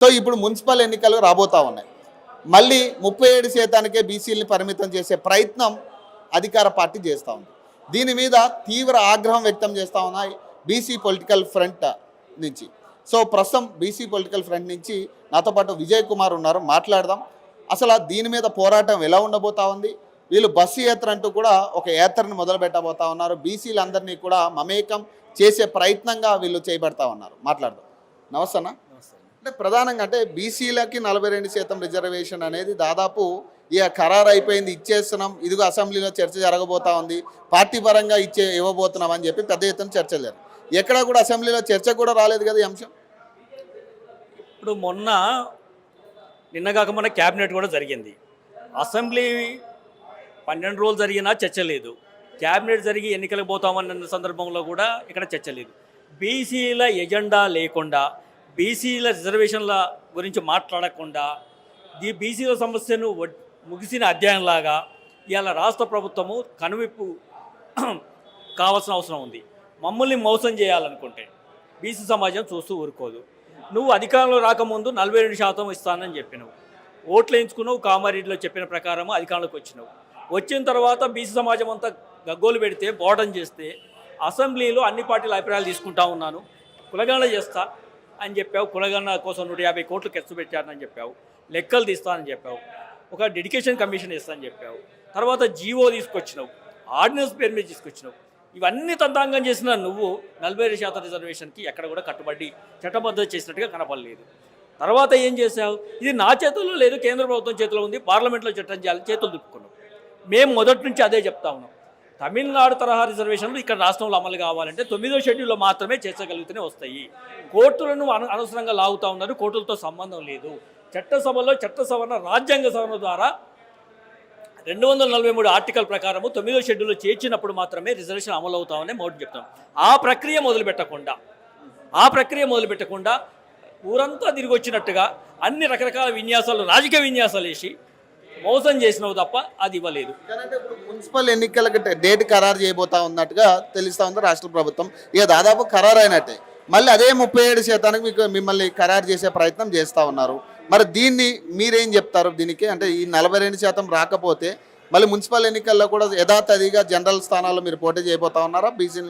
So ఇప్పుడు municipal ఎన్నికలు రాబోతా ఉన్నాయి. మళ్ళీ 37% బీసీలని పరిమితం చేసే ప్రయత్నం అధికార పార్టీ చేస్తూ ఉంది. దీని మీద తీవ్ర ఆగ్రహం వ్యక్తం చేస్తూ ఉన్నాయి బీసీ పొలిటికల్ ఫ్రంట్ నుంచి. సో ప్రస్తుతం బీసీ పొలిటికల్ ఫ్రంట్ నుంచి నాతో పాటు విజయ్ కుమార్ ఉన్నారు, మాట్లాడదాం. అసలు దీని మీద పోరాటం ఎలా ఉండబోతా ఉంది, వీళ్ళు బస్సు యాత్ర అంటూ కూడా ఒక యాత్రను మొదలు పెట్టబోతా ఉన్నారు. బీసీలందరినీ కూడా మమేకం చేసే ప్రయత్నంగా వీళ్ళు చేయబడతా ఉన్నారు. మాట్లాడదాం. నమస్తే అన్న. అంటే ప్రధానంగా అంటే బీసీలకి 42% రిజర్వేషన్ అనేది దాదాపు ఇక ఖరారు అయిపోయింది, ఇచ్చేస్తున్నాం, ఇదిగో అసెంబ్లీలో చర్చ జరగబోతా ఉంది, పార్టీ పరంగా ఇవ్వబోతున్నాం అని చెప్పి పెద్ద ఎత్తున చర్చలు జరిగాయి. ఎక్కడా కూడా అసెంబ్లీలో చర్చ కూడా రాలేదు కదా ఈ అంశం. ఇప్పుడు నిన్నగాక మొన్న క్యాబినెట్ కూడా జరిగింది. అసెంబ్లీ 12 రోజులు జరిగినా చర్చ లేదు. క్యాబినెట్ జరిగి ఎన్నికలకు పోతామన్న సందర్భంలో కూడా ఇక్కడ చర్చ లేదు. బీసీల ఎజెండా లేకుండా, బీసీల రిజర్వేషన్ల గురించి మాట్లాడకుండా, బీసీల సమస్యను ముగిసిన అధ్యాయంలాగా ఇవాళ రాష్ట్ర ప్రభుత్వము కనువిప్పు కావాల్సిన అవసరం ఉంది. మమ్మల్ని మోసం చేయాలనుకుంటే బీసీ సమాజం చూస్తూ ఊరుకోదు. నువ్వు అధికారంలో రాకముందు 42% ఇస్తానని చెప్పినావు, ఓట్లు వేయించుకున్నావు, కామారెడ్డిలో చెప్పిన ప్రకారం అధికారంలోకి వచ్చినావు. వచ్చిన తర్వాత బీసీ సమాజం అంతా గగ్గోలు పెడితే, బోర్డన్ చేస్తే, అసెంబ్లీలో అన్ని పార్టీల అభిప్రాయాలు తీసుకుంటా ఉన్నాను, కులగణన చేస్తా అని చెప్పావు, కులగణన కోసం 150 కోట్లు ఖర్చు పెట్టారని చెప్పావు, లెక్కలు తీస్తానని చెప్పావు, ఒక డెడికేషన్ కమిషన్ ఇస్తానని చెప్పావు, తర్వాత జీవో తీసుకొచ్చినావు, ఆర్డినెన్స్ పేరు మీద తీసుకొచ్చినావు. ఇవన్నీ తంతాంగం చేసిన నువ్వు 42% రిజర్వేషన్కి ఎక్కడ కూడా కట్టుబడి చట్టబద్ధత చేసినట్టుగా కనపడలేదు. తర్వాత ఏం చేసావు? ఇది నా చేతుల్లో లేదు, కేంద్ర ప్రభుత్వం చేతిలో ఉంది, పార్లమెంట్లో చట్టం చేయాలని చేతులు దుప్పుకున్నావు. మేము మొదటి నుంచి అదే చెప్తా ఉన్నాం. తమిళనాడు తరహా రిజర్వేషన్లు ఇక్కడ రాష్ట్రంలో అమలు కావాలంటే 9వ షెడ్యూల్లో మాత్రమే చేర్చగలిగితేనే వస్తాయి. కోర్టులను అనవసరంగా లాగుతూ ఉన్నారు, కోర్టులతో సంబంధం లేదు. చట్టసభలో చట్ట సవరణ, రాజ్యాంగ సవరణ ద్వారా 243 ఆర్టికల్ ప్రకారము 9వ షెడ్యూల్లో చేర్చినప్పుడు మాత్రమే రిజర్వేషన్ అమలు అవుతామని మొదటి చెప్తాం. ఆ ప్రక్రియ మొదలుపెట్టకుండా ఊరంతా తిరిగి వచ్చినట్టుగా అన్ని రకరకాల విన్యాసాలు, రాజకీయ విన్యాసాలు వేసి మోసం చేసినావు తప్ప అది ఇవ్వలేదు. మున్సిపల్ ఎన్నికలకు డేట్ ఖరారు చేయబోతా ఉన్నట్టుగా తెలుస్తూ ఉంది రాష్ట్ర ప్రభుత్వం. ఇక దాదాపు ఖరారు అయినట్టే. మళ్ళీ అదే 37% మిమ్మల్ని ఖరారు చేసే ప్రయత్నం చేస్తూ ఉన్నారు. మరి దీన్ని మీరేం చెప్తారు? దీనికి అంటే ఈ 42% రాకపోతే మళ్ళీ మున్సిపల్ ఎన్నికల్లో కూడా యథాతథిగా జనరల్ స్థానాల్లో మీరు పోటీ చేయబోతా ఉన్నారా బీసీ?